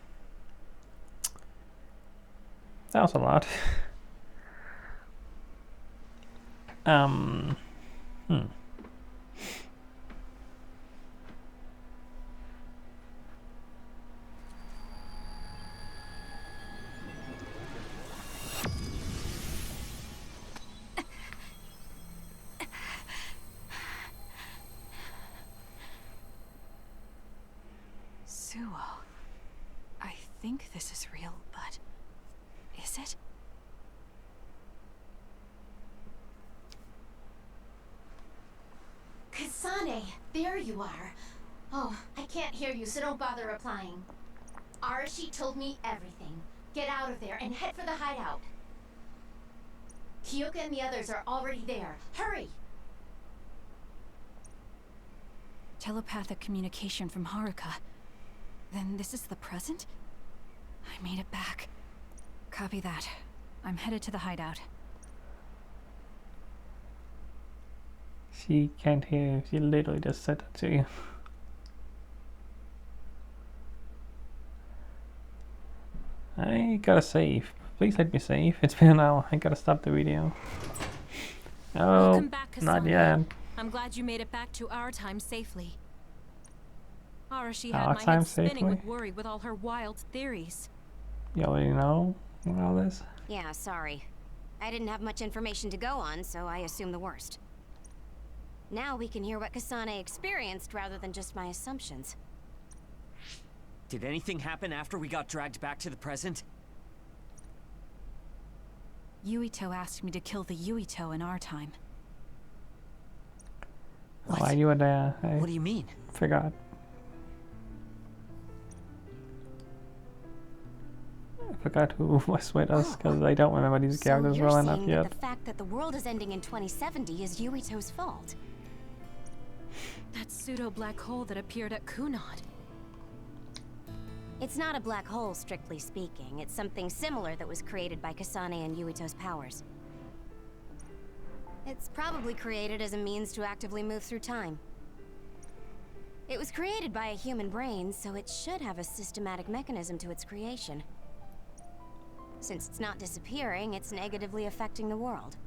that was a lot. Suo. I think this is real, but is it? Kasane, there you are. Oh, I can't hear you, so don't bother replying. Arashi told me everything. Get out of there and head for the hideout. Kyoka and the others are already there. Hurry! Telepathic communication from Haruka. Then this is the present? I made it back. Copy that. I'm headed to the hideout. She can't hear you. She literally just said that to you. I gotta save. Please let me save. It's been an hour. I gotta stop the video. Oh, Welcome back, not Kasane. yet. I'm glad you made it back to our time safely. Arashi Our had my time head spinning safely? with worry with all her wild theories. You already know all this? Yeah, sorry. I didn't have much information to go on, so I assumed the worst. Now we can hear what Kasane experienced rather than just my assumptions. Did anything happen after we got dragged back to the present? Yuito asked me to kill the Yuito in our time. Oh, I knew it there. I What do you mean? forgot. I forgot who was with us because I don't remember these characters you're well saying enough that yet. the fact that the world is ending in 2070 is Yuito's fault? That pseudo-black hole that appeared at Kunad. It's not a black hole, strictly speaking. It's something similar that was created by Kasane and Yuito's powers. It's probably created as a means to actively move through time. It was created by a human brain, so it should have a systematic mechanism to its creation. Since it's not disappearing, it's negatively affecting the world.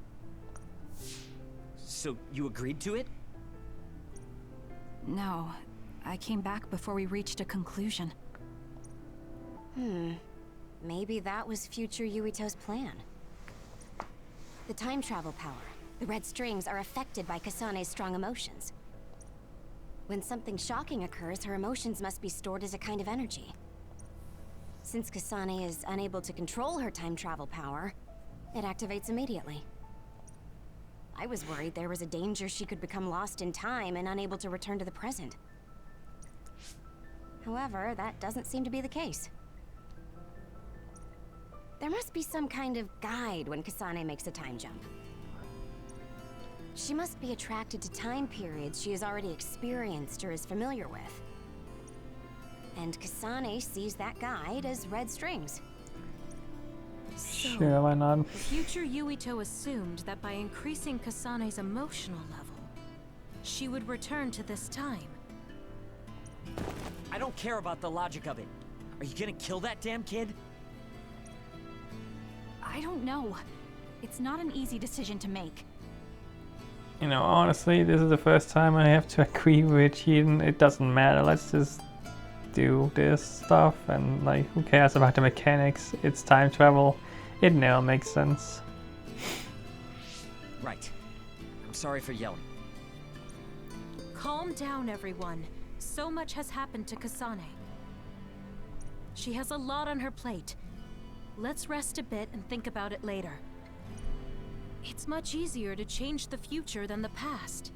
So you agreed to it? No, I came back before we reached a conclusion. Maybe that was future Yuito's plan. The time travel power, the red strings, are affected by Kasane's strong emotions. When something shocking occurs, her emotions must be stored as a kind of energy. Since Kasane is unable to control her time travel power, it activates immediately. I was worried there was a danger she could become lost in time and unable to return to the present. However, that doesn't seem to be the case. There must be some kind of guide when Kasane makes a time jump. She must be attracted to time periods she has already experienced or is familiar with. And Kasane sees that guide as red strings. So, Sure, why not? future Yuito assumed that by increasing Kasane's emotional level, she would return to this time. I don't care about the logic of it. Are you gonna kill that damn kid? I don't know. It's not an easy decision to make. You know, honestly, this is the first time I have to agree with Eden. It doesn't matter. Let's just do this stuff and like, who cares about the mechanics? It's time travel. It now makes sense. Right. I'm sorry for yelling. Calm down, everyone. So much has happened to Kasane. She has a lot on her plate. Let's rest a bit and think about it later. It's much easier to change the future than the past.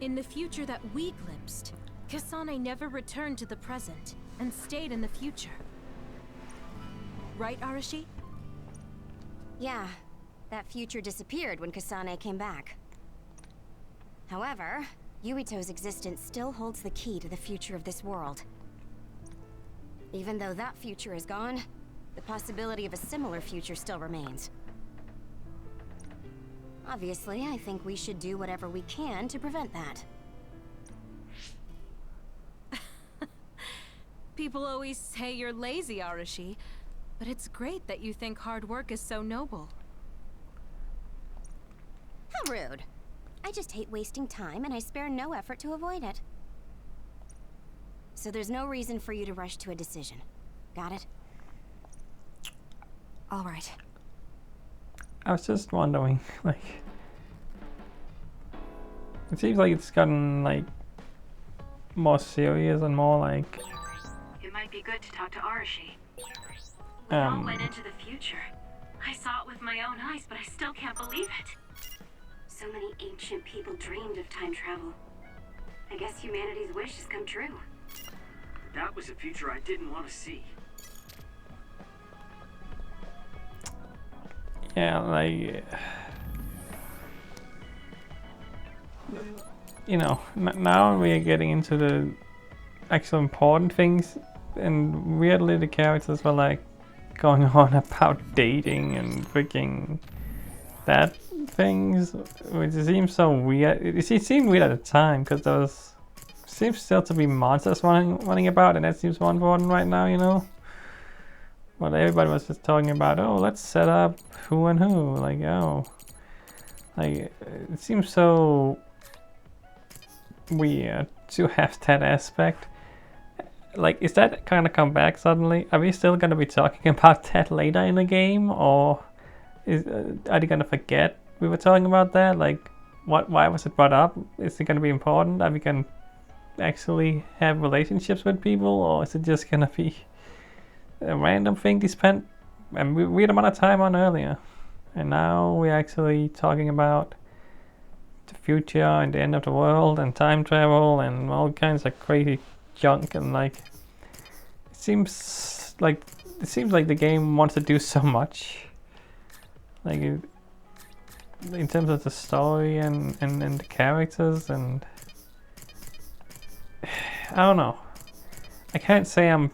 In the future that we glimpsed, Kasane never returned to the present and stayed in the future. Right, Arashi? Yeah, that future disappeared when Kasane came back. However, Yuito's existence still holds the key to the future of this world. Even though that future is gone, the possibility of a similar future still remains. Obviously, I think we should do whatever we can to prevent that. People always say you're lazy, Arashi, but it's great that you think hard work is so noble. How rude. I just hate wasting time, and I spare no effort to avoid it. So there's no reason for you to rush to a decision. Got it? All right. I was just wondering, like, it seems like it's gotten like more serious and more like. It might be good to talk to Arashi. We all went into the future. I saw it with my own eyes, but I still can't believe it. So many ancient people dreamed of time travel. I guess humanity's wish has come true. That was a future I didn't want to see. Yeah, like, you know, now we are getting into the actual important things, and weirdly the characters were like going on about dating and freaking that things, which seems so weird. It seemed weird at the time because there seems still to be monsters running about, and that seems more important right now, you know. But everybody was just talking about, oh, let's set up who and who, like, oh, like, it seems so weird to have that aspect. Like, is that kind of come back suddenly? Are we still gonna be talking about that later in the game, or are they gonna forget we were talking about that? Like, why was it brought up? Is it gonna be important? Are we gonna actually have relationships with people, or is it just gonna be a random thing they spent a weird amount of time on earlier, and now we're actually talking about the future and the end of the world and time travel and all kinds of crazy junk? And like, it seems like the game wants to do so much, like in terms of the story and the characters, and I don't know. I can't say I'm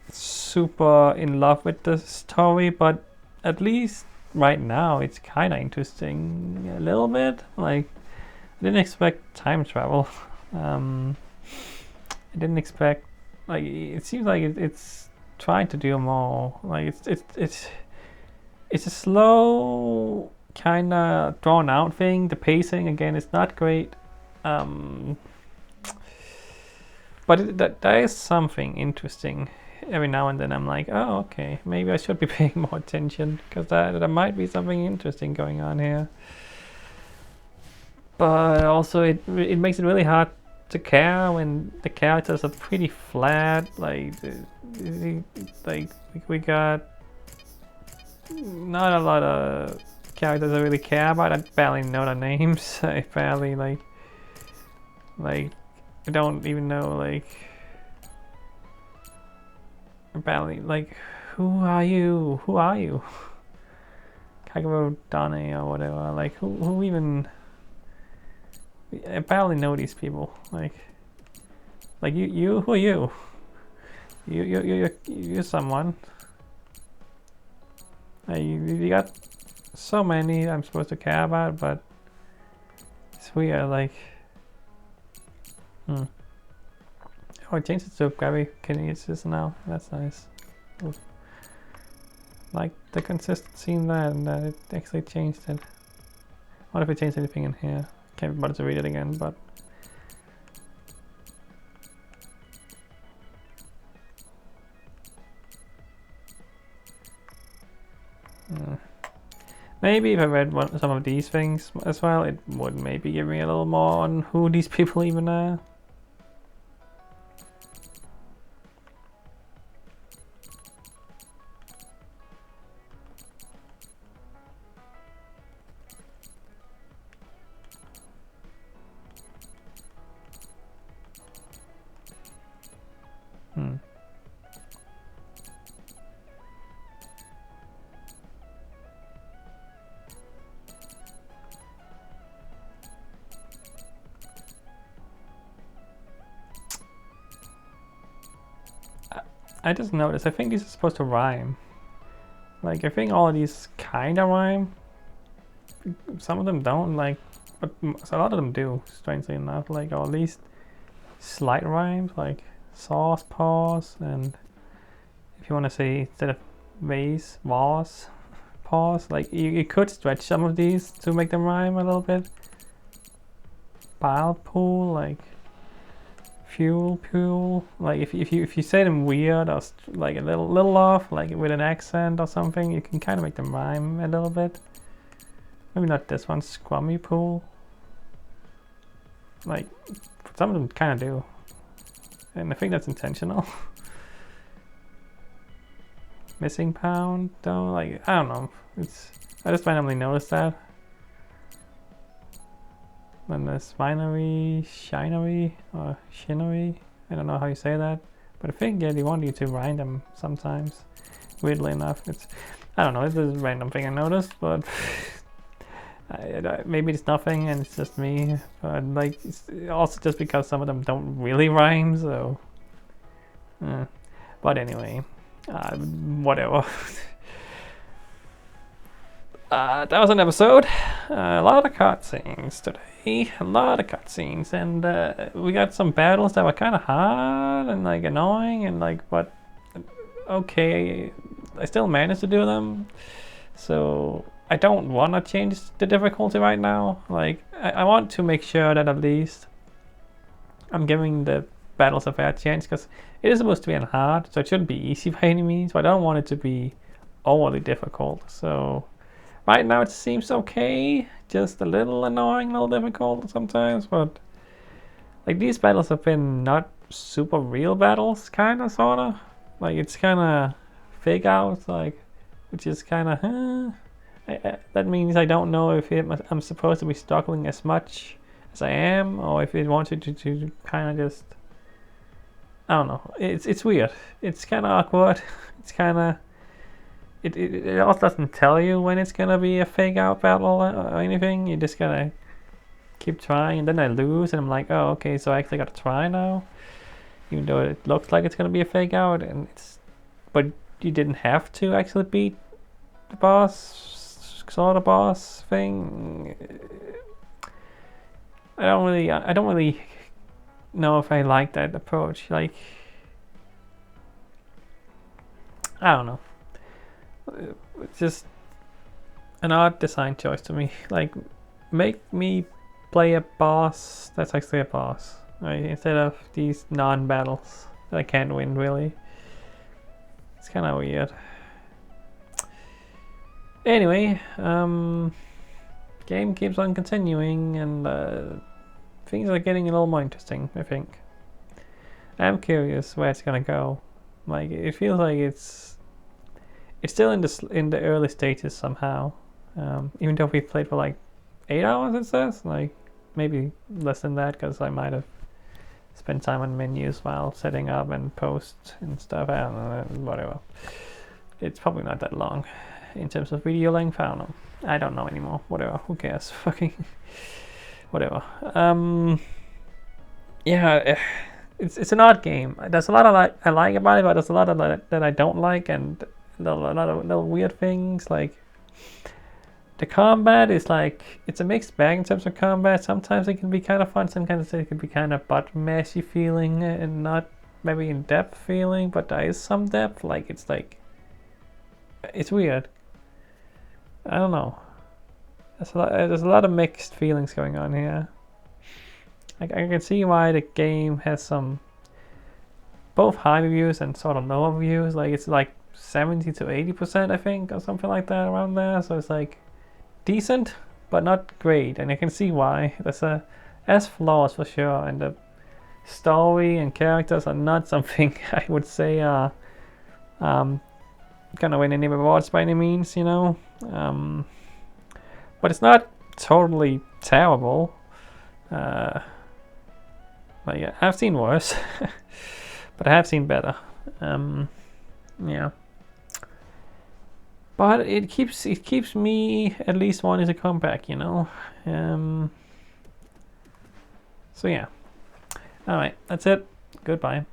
super in love with the story, but at least right now it's kind of interesting a little bit. Like, I didn't expect time travel. I didn't expect, like, it seems like it's trying to do more. Like, it's a slow, kind of drawn out thing. The pacing again is not great. But there is something interesting. Every now and then I'm like, oh, okay, maybe I should be paying more attention, because there might be something interesting going on here. But also it makes it really hard to care when the characters are pretty flat. Like we got not a lot of characters I really care about. I barely know their names. I barely like I don't even know, like, barely, like, who are you? Kagero Dane or whatever. Like, who even? I barely know these people. Like you, who are you? You're someone. You got so many I'm supposed to care about, but it's weird. Like, Oh, I changed it to Gabby Kinesis now. That's nice. Ooh. Like the consistency in that, and that it actually changed it. What if it changed anything in here? Can't be bothered to read it again, but Maybe if I read some of these things as well, it would maybe give me a little more on who these people even are. I just noticed, I think these are supposed to rhyme. Like, I think all of these kind of rhyme. Some of them don't, like, but a lot of them do, strangely enough. Like, or at least slight rhymes, like sauce, pause, and if you want to say instead of vase, vase, pause. Like, you could stretch some of these to make them rhyme a little bit. Bile pool, like fuel pool. Like if you say them weird or like a little off, like with an accent or something, you can kind of make them rhyme a little bit. Maybe not this one, scrummy pool. Like some of them kind of do, and I think that's intentional. Missing pound though, like I don't know. I just randomly noticed that. Then there's Finery, Shinery, or Shinery. I don't know how you say that. But I think yeah, they want you to rhyme them sometimes. Weirdly enough, I don't know, it's a random thing I noticed, but maybe it's nothing and it's just me. But like, it's also just because some of them don't really rhyme, so. But anyway, whatever. That was an episode. A lot of cutscenes today. A lot of cutscenes, and we got some battles that were kind of hard and like annoying, and like, but okay, I still managed to do them. So I don't want to change the difficulty right now. Like I want to make sure that at least I'm giving the battles a fair chance, because it is supposed to be hard, so it shouldn't be easy by any means. But I don't want it to be overly difficult. So right now it seems okay, just a little annoying, a little difficult sometimes, but like these battles have been not super real battles, kinda, sorta. Like it's kinda fake out, like, which is kinda, that means I don't know if I'm supposed to be struggling as much as I am, or if it wants you to kinda just, I don't know, it's weird. It's kinda awkward, it's kinda, it also doesn't tell you when it's gonna be a fake out battle or anything. You just gotta keep trying, and then I lose, and I'm like, oh, okay, so I actually gotta try now, even though it looks like it's gonna be a fake out, and but you didn't have to actually beat the boss, sort of boss thing. I don't really know if I like that approach. Like, I don't know. It's just an odd design choice to me. Like, make me play a boss that's actually a boss, right? Instead of these non-battles that I can't win, really. It's kind of weird. Anyway, game keeps on continuing, and things are getting a little more interesting, I think. I'm curious where it's gonna go. Like, it feels like it's still in the early stages somehow, even though we played for like 8 hours, it says, like maybe less than that, because I might have spent time on menus while setting up and post and stuff. I don't know, whatever. It's probably not that long in terms of video length. I don't know anymore. Whatever, who cares? Fucking whatever. Yeah, it's an odd game. There's a lot of I like about it, but there's a lot of that I don't like, and a lot of little weird things. Like, the combat is like, it's a mixed bag in terms of combat. Sometimes it can be kind of fun, sometimes it can be kind of butt mashy feeling and not maybe in depth feeling, but there is some depth. Like, it's weird. I don't know. There's a lot of mixed feelings going on here. I can see why the game has some both high reviews and sort of low reviews. Like, it's like 70 to 80%, I think, or something like that, around there. So it's like, decent, but not great, and I can see why. There's flaws for sure, and the story and characters are not something I would say are gonna win any rewards by any means, you know. But it's not totally terrible. But yeah, I've seen worse, but I have seen better. Yeah. But it keeps me at least wanting to come back, you know. So yeah. All right, that's it. Goodbye.